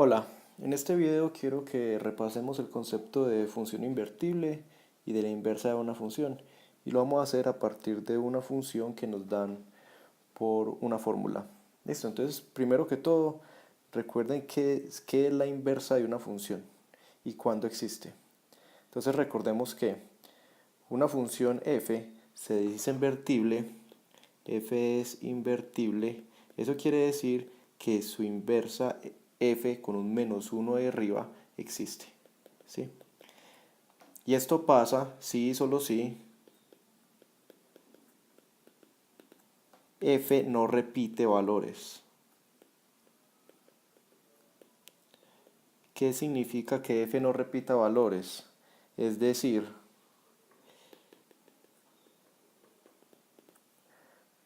Hola, en este video quiero que repasemos el concepto de función invertible y de la inversa de una función, y lo vamos a hacer a partir de una función que nos dan por una fórmula. Listo, entonces primero que todo recuerden qué es la inversa de una función y cuándo existe. Entonces recordemos que una función f se dice invertible, f es invertible, eso quiere decir que su inversa f con un menos 1 de arriba existe, ¿sí? Y esto pasa si y solo si f no repite valores. ¿Qué significa que f no repita valores? Es decir,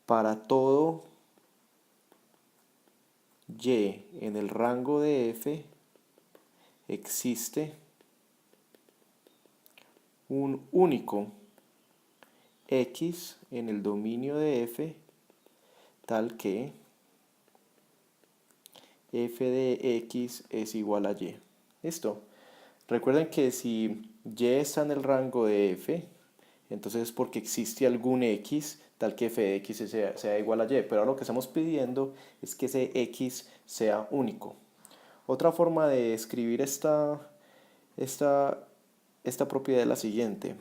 para todo y en el rango de f existe un único x en el dominio de f tal que f de x es igual a y. ¿Listo? Recuerden que si y está en el rango de f, entonces es porque existe algún x tal que f de x sea igual a y, pero ahora lo que estamos pidiendo es que ese x sea único. Otra forma de escribir esta propiedad es la siguiente.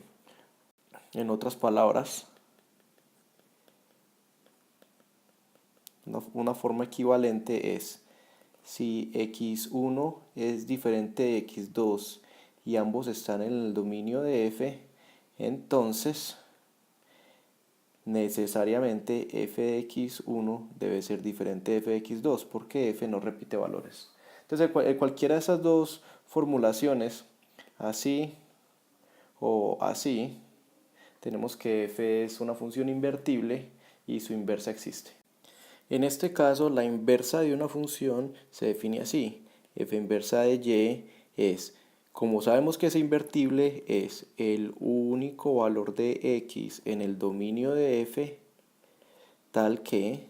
En otras palabras, una forma equivalente es si x1 es diferente de x2 y ambos están en el dominio de f, entonces necesariamente f de x1 debe ser diferente de f de x2 porque f no repite valores. Entonces cualquiera de esas dos formulaciones, así o así, tenemos que f es una función invertible y su inversa existe. En este caso, la inversa de una función se define así. F inversa de y es, como sabemos que es invertible, es el único valor de x en el dominio de f tal que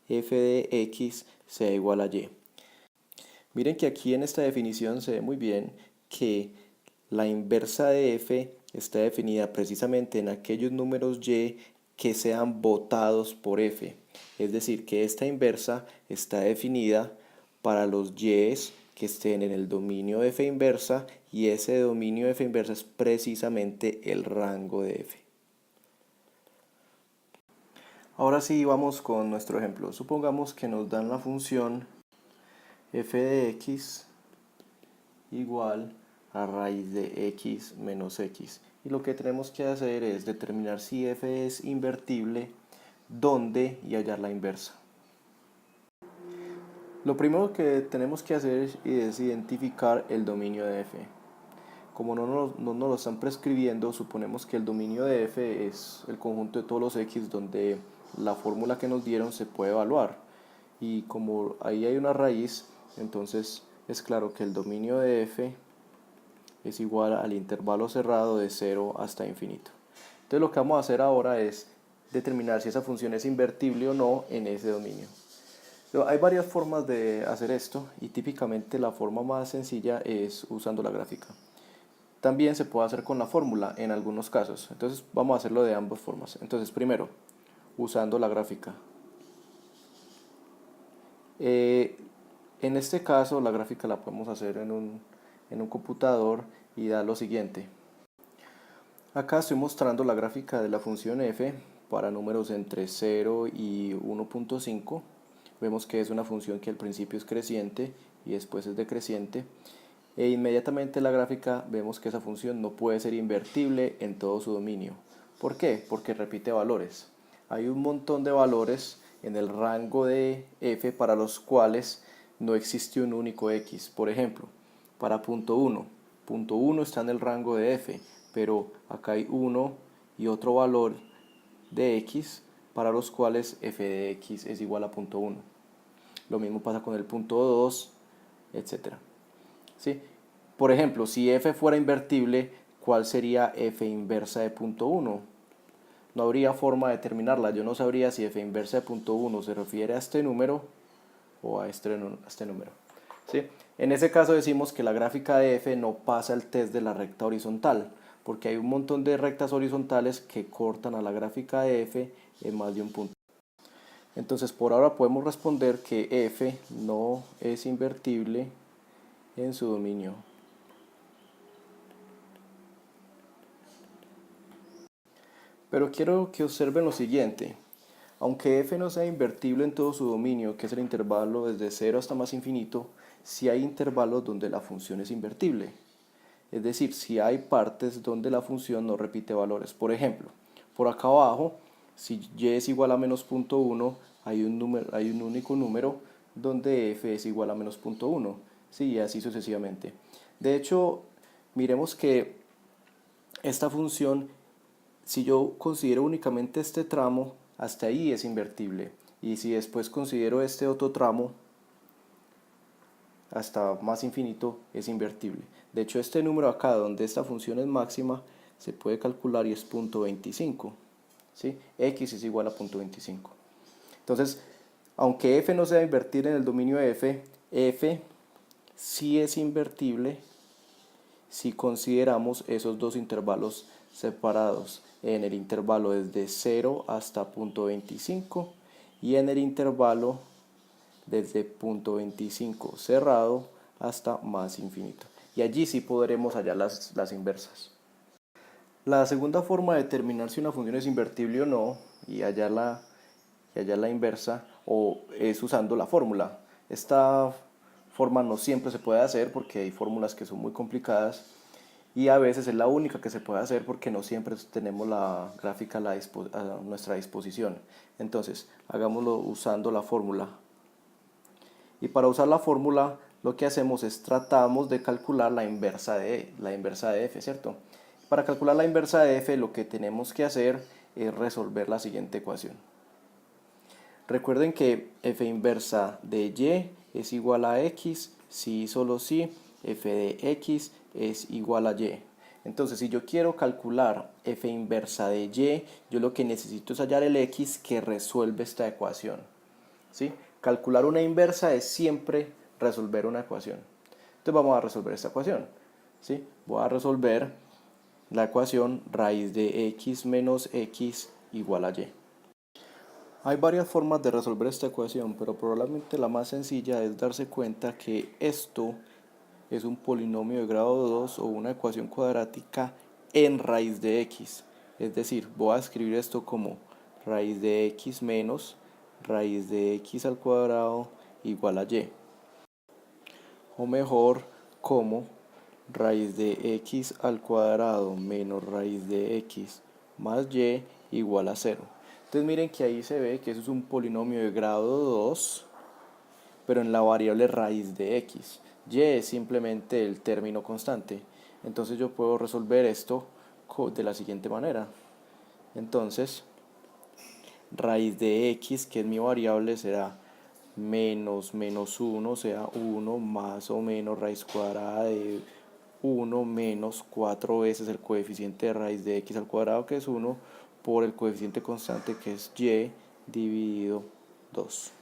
f de x sea igual a y. Miren que aquí en esta definición se ve muy bien que la inversa de f está definida precisamente en aquellos números y que sean votados por f. Es decir, que esta inversa está definida para los y's que estén en el dominio de f inversa, y ese dominio de f inversa es precisamente el rango de f. Ahora sí vamos con nuestro ejemplo. Supongamos que nos dan la función f de x igual a raíz de x menos x. Y lo que tenemos que hacer es determinar si f es invertible, dónde y hallar la inversa. Lo primero que tenemos que hacer es identificar el dominio de f. Como no nos lo están prescribiendo, suponemos que el dominio de f es el conjunto de todos los x donde la fórmula que nos dieron se puede evaluar. Y como ahí hay una raíz, entonces es claro que el dominio de f es igual al intervalo cerrado de 0 hasta infinito. Entonces lo que vamos a hacer ahora es determinar si esa función es invertible o no en ese dominio. Pero hay varias formas de hacer esto y típicamente la forma más sencilla es usando la gráfica. También se puede hacer con la fórmula en algunos casos, entonces vamos a hacerlo de ambas formas. Entonces primero, usando la gráfica. En este caso la gráfica la podemos hacer en un computador y da lo siguiente. Acá estoy mostrando la gráfica de la función f para números entre 0 y 1.5. Vemos que es una función que al principio es creciente y después es decreciente. E inmediatamente en la gráfica vemos que esa función no puede ser invertible en todo su dominio. ¿Por qué? Porque repite valores. Hay un montón de valores en el rango de f para los cuales no existe un único x. Por ejemplo, para punto 1. Punto 1 está en el rango de f, pero acá hay 1 y otro valor de x para los cuales f de x es igual a punto 1. Lo mismo pasa con el punto 2, etc. ¿Sí? Por ejemplo, si f fuera invertible, ¿cuál sería f inversa de punto 1? No habría forma de determinarla. Yo no sabría si f inversa de punto 1 se refiere a este número o a este número. ¿Sí? En ese caso decimos que la gráfica de f no pasa el test de la recta horizontal, porque hay un montón de rectas horizontales que cortan a la gráfica de f en más de un punto. Entonces por ahora podemos responder que f no es invertible en su dominio. Pero quiero que observen lo siguiente. Aunque f no sea invertible en todo su dominio, que es el intervalo desde 0 hasta más infinito, sí hay intervalos donde la función es invertible. Es decir, si hay partes donde la función no repite valores. Por ejemplo, por acá abajo, si y es igual a menos 0.1, hay un único número donde f es igual a menos 0.1. Sí, y así sucesivamente. De hecho, miremos que esta función, si yo considero únicamente este tramo, hasta ahí es invertible. Y si después considero este otro tramo, hasta más infinito, es invertible. De hecho, este número acá, donde esta función es máxima, se puede calcular y es 0.25. ¿Sí? X es igual a 0.25. Entonces, aunque f no sea invertir en el dominio f, f sí es invertible si consideramos esos dos intervalos separados, en el intervalo desde 0 hasta 0.25 y en el intervalo desde 0.25 cerrado hasta más infinito. Y allí sí podremos hallar las inversas. La segunda forma de determinar si una función es invertible o no y hallar la inversa es usando la fórmula. Esta forma no siempre se puede hacer porque hay fórmulas que son muy complicadas y a veces es la única que se puede hacer porque no siempre tenemos la gráfica a nuestra disposición. Entonces, hagámoslo usando la fórmula. Y para usar la fórmula, lo que hacemos es tratamos de calcular la inversa de f, ¿cierto? Para calcular la inversa de f, lo que tenemos que hacer es resolver la siguiente ecuación. Recuerden que f inversa de y es igual a x, si y solo si f de x es igual a y. Entonces, si yo quiero calcular f inversa de y, yo lo que necesito es hallar el x que resuelve esta ecuación. ¿Sí? Calcular una inversa es siempre resolver una ecuación. Entonces vamos a resolver esta ecuación. ¿Sí? Voy a resolver la ecuación raíz de x menos x igual a y. Hay varias formas de resolver esta ecuación, pero probablemente la más sencilla es darse cuenta que esto es un polinomio de grado 2 o una ecuación cuadrática en raíz de x. Es decir, voy a escribir esto como raíz de x menos raíz de x al cuadrado igual a y. O mejor, como raíz de x al cuadrado menos raíz de x más y igual a 0. Entonces miren que ahí se ve que eso es un polinomio de grado 2, pero en la variable raíz de x. Y es simplemente el término constante. Entonces yo puedo resolver esto de la siguiente manera. Entonces, raíz de x, que es mi variable, será menos 1, o sea 1 más o menos raíz cuadrada de 1 menos 4 veces el coeficiente de raíz de x al cuadrado, que es 1, por el coeficiente constante, que es y, dividido 2.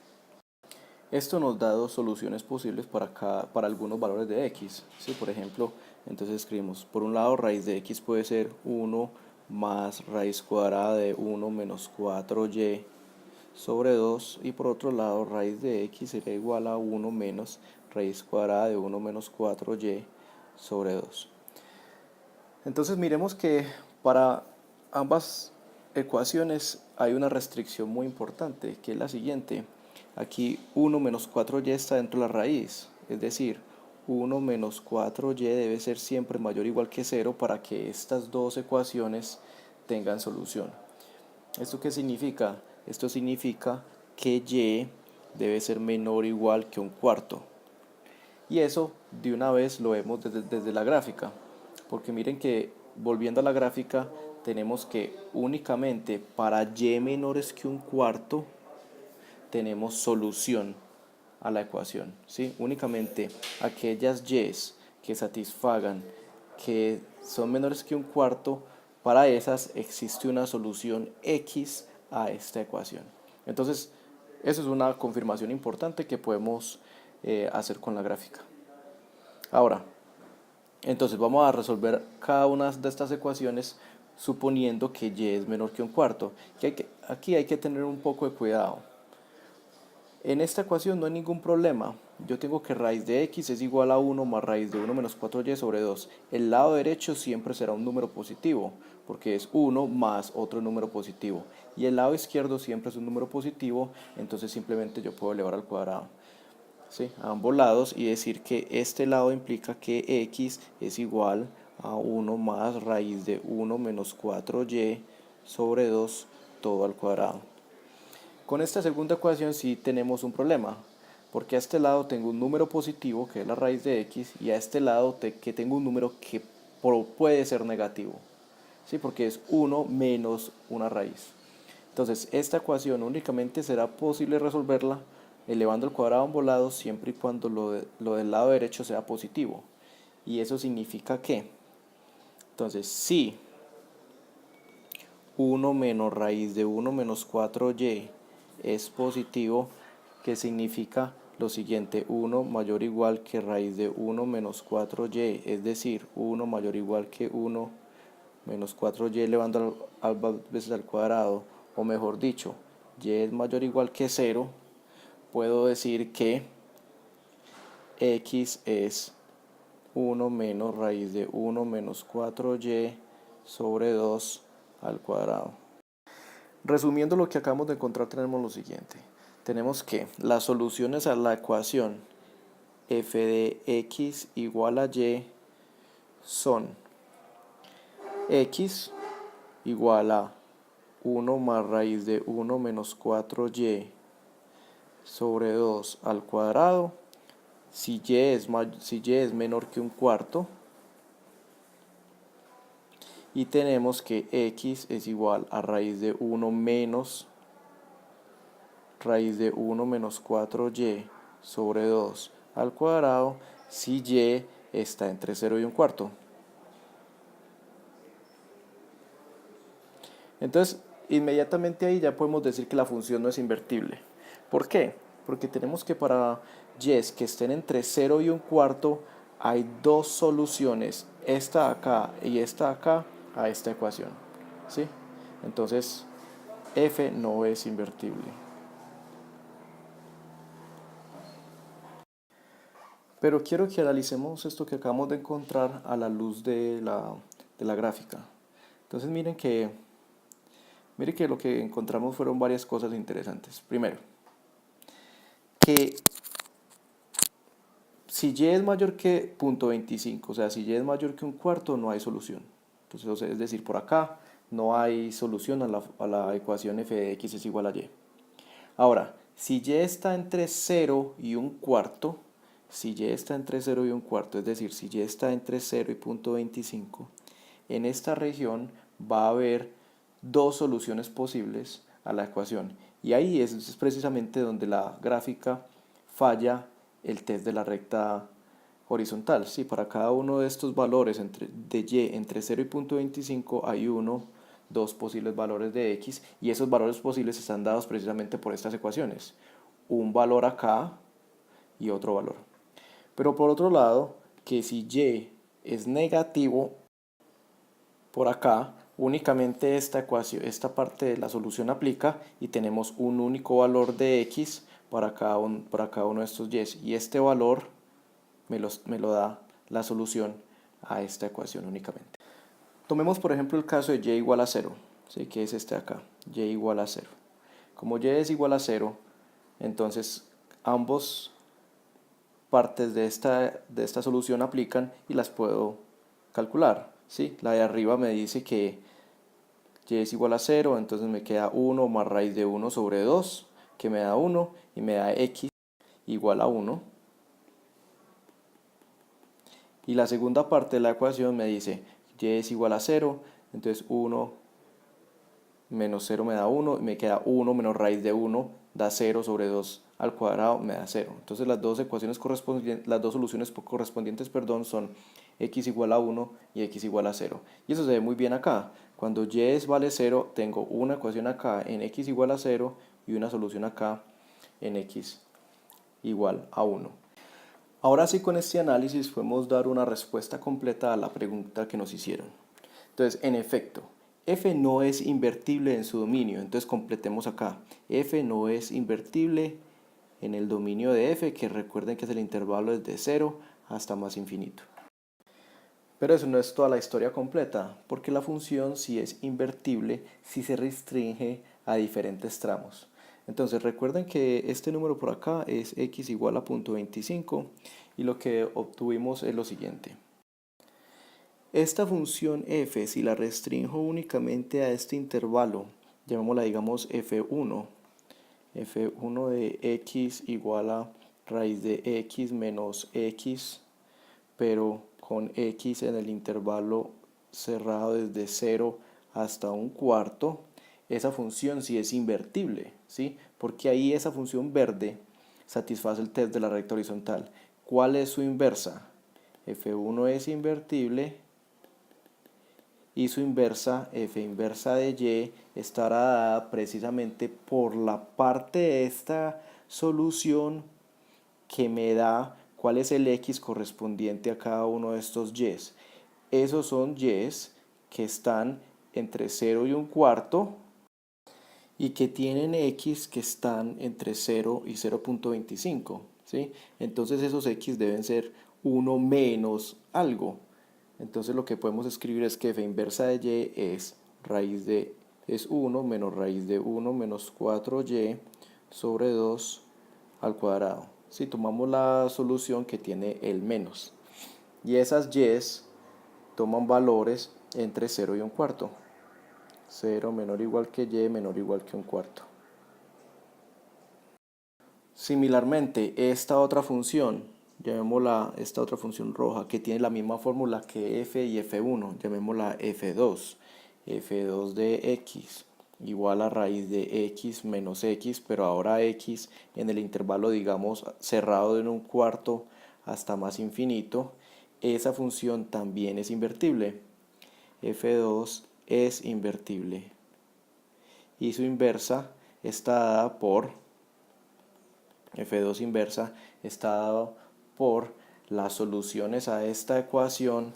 Esto nos da dos soluciones posibles para algunos valores de x. ¿Sí? Por ejemplo, entonces escribimos, por un lado raíz de x puede ser 1 más raíz cuadrada de 1 menos 4y sobre 2, y por otro lado raíz de x será igual a 1 menos raíz cuadrada de 1 menos 4y sobre 2. Entonces miremos que para ambas ecuaciones hay una restricción muy importante, que es la siguiente. Aquí 1 menos 4y está dentro de la raíz, es decir, 1 menos 4y debe ser siempre mayor o igual que 0 para que estas dos ecuaciones tengan solución. ¿Esto qué significa? Esto significa que y debe ser menor o igual que un cuarto. Y eso de una vez lo vemos desde la gráfica, porque miren que volviendo a la gráfica tenemos que únicamente para y menores que un cuarto tenemos solución a la ecuación, ¿sí? Únicamente aquellas y's que satisfagan que son menores que un cuarto, para esas existe una solución x a esta ecuación. Entonces, Eso es una confirmación importante que podemos hacer con la gráfica. Ahora, entonces vamos a resolver cada una de estas ecuaciones suponiendo que y es menor que un cuarto. Aquí hay que tener un poco de cuidado. En esta ecuación no hay ningún problema. Yo tengo que raíz de x es igual a 1 más raíz de 1 menos 4y sobre 2. El lado derecho siempre será un número positivo, porque es 1 más otro número positivo. Y el lado izquierdo siempre es un número positivo, entonces simplemente yo puedo elevar al cuadrado, ¿sí?, a ambos lados, y decir que este lado implica que x es igual a 1 más raíz de 1 menos 4y sobre 2 todo al cuadrado. Con esta segunda ecuación sí tenemos un problema, porque a este lado tengo un número positivo, que es la raíz de x, y a este lado que tengo un número que puede ser negativo, ¿sí?, porque es 1 menos una raíz. Entonces, esta ecuación únicamente será posible resolverla elevando al cuadrado a ambos lados siempre y cuando lo del lado derecho sea positivo. Y eso significa que, entonces, si 1 menos raíz de 1 menos 4y es positivo, que significa lo siguiente: 1 mayor o igual que raíz de 1 menos 4y, es decir, 1 mayor o igual que 1 menos 4y elevando ambas veces al cuadrado, o mejor dicho, y es mayor o igual que 0, puedo decir que x es 1 menos raíz de 1 menos 4y sobre 2 al cuadrado. Resumiendo lo que acabamos de encontrar, tenemos lo siguiente. Tenemos que las soluciones a la ecuación f de x igual a y son x igual a 1 más raíz de 1 menos 4y sobre 2 al cuadrado si y es menor que un cuarto, y tenemos que x es igual a raíz de 1 menos raíz de 1 menos 4y sobre 2 al cuadrado si y está entre 0 y un cuarto. Entonces, inmediatamente ahí ya podemos decir que la función no es invertible. ¿Por qué? Porque tenemos que para y que estén entre 0 y un cuarto hay dos soluciones, esta acá y esta acá, a esta ecuación, ¿sí? Entonces, f no es invertible. Pero quiero que analicemos esto que acabamos de encontrar a la luz de la gráfica. Entonces miren que lo que encontramos fueron varias cosas interesantes. Primero, que si y es mayor que 0.25, o sea, si y es mayor que un cuarto, no hay solución. Entonces, o sea, es decir, por acá no hay solución a la ecuación f de x es igual a y. Ahora, si y está entre 0 y un cuarto, si y está entre 0 y un cuarto, es decir, si y está entre 0 y 0.25, en esta región va a haber dos soluciones posibles a la ecuación. Y ahí es precisamente donde la gráfica falla el test de la recta horizontal. Sí, para cada uno de estos valores de y entre 0 y 0.25 hay dos posibles valores de x, y esos valores posibles están dados precisamente por estas ecuaciones. Un valor acá y otro valor. Pero por otro lado, que si y es negativo por acá, únicamente esta ecuación, esta parte de la solución aplica y tenemos un único valor de x para cada uno de estos y este valor me lo da la solución a esta ecuación únicamente. Tomemos por ejemplo el caso de y igual a 0, ¿sí?, que es este acá, y igual a 0. Como y es igual a 0, entonces ambos partes de esta solución aplican y las puedo calcular, ¿sí? La de arriba me dice que y es igual a 0, entonces me queda 1 más raíz de 1 sobre 2, que me da 1, y me da x igual a 1. Y la segunda parte de la ecuación me dice y es igual a 0, entonces 1 menos 0 me da 1, y me queda 1 menos raíz de 1, da 0 sobre 2 al cuadrado, me da 0. Entonces las dos soluciones correspondientes son x igual a 1 y x igual a 0. Y eso se ve muy bien acá. Cuando y vale 0, tengo una ecuación acá en x igual a 0 y una solución acá en x igual a 1. Ahora sí, con este análisis podemos dar una respuesta completa a la pregunta que nos hicieron. Entonces, en efecto, f no es invertible en su dominio. Entonces completemos acá. F no es invertible en el dominio de f, que recuerden que es el intervalo desde 0 hasta más infinito. Pero eso no es toda la historia completa, porque la función sí es invertible si se restringe a diferentes tramos. Entonces recuerden que este número por acá es x igual a 0.25 y lo que obtuvimos es lo siguiente. Esta función f, si la restrinjo únicamente a este intervalo, llamémosla digamos f1 de x igual a raíz de x menos x, pero con x en el intervalo cerrado desde 0 hasta un cuarto, esa función sí es invertible, ¿sí? Porque ahí esa función verde satisface el test de la recta horizontal. ¿Cuál es su inversa? f1 es invertible y su inversa, f inversa de y, estará dada precisamente por la parte de esta solución que me da cuál es el x correspondiente a cada uno de estos y's. Esos son y's que están entre 0 y un cuarto y que tienen x que están entre 0 y 0.25, ¿sí? Entonces esos x deben ser 1 menos algo. Entonces lo que podemos escribir es que f inversa de y es 1 menos raíz de 1 menos 4y sobre 2 al cuadrado. Si tomamos la solución que tiene el menos. Y esas y's toman valores entre 0 y un cuarto. 0 menor o igual que y menor o igual que un cuarto. Similarmente, esta otra función, llamémosla esta otra función roja, que tiene la misma fórmula que f y f1, llamémosla f2. f2 de x igual a raíz de x menos x, pero ahora x en el intervalo, digamos, cerrado en un cuarto hasta más infinito. Esa función también es invertible. f2 es invertible. Y su inversa está dada por f2 inversa está dado por las soluciones a esta ecuación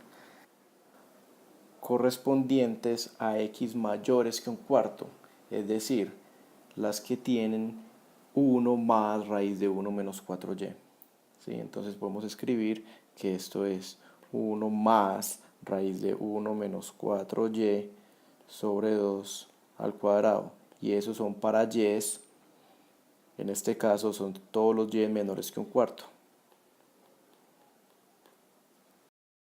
correspondientes a x mayores que un cuarto, es decir, las que tienen 1 más raíz de 1 menos 4y. ¿Sí? Entonces podemos escribir que esto es 1 más raíz de 1 menos 4y sobre 2 al cuadrado. Y esos son para y's. En este caso son todos los y menores que un cuarto.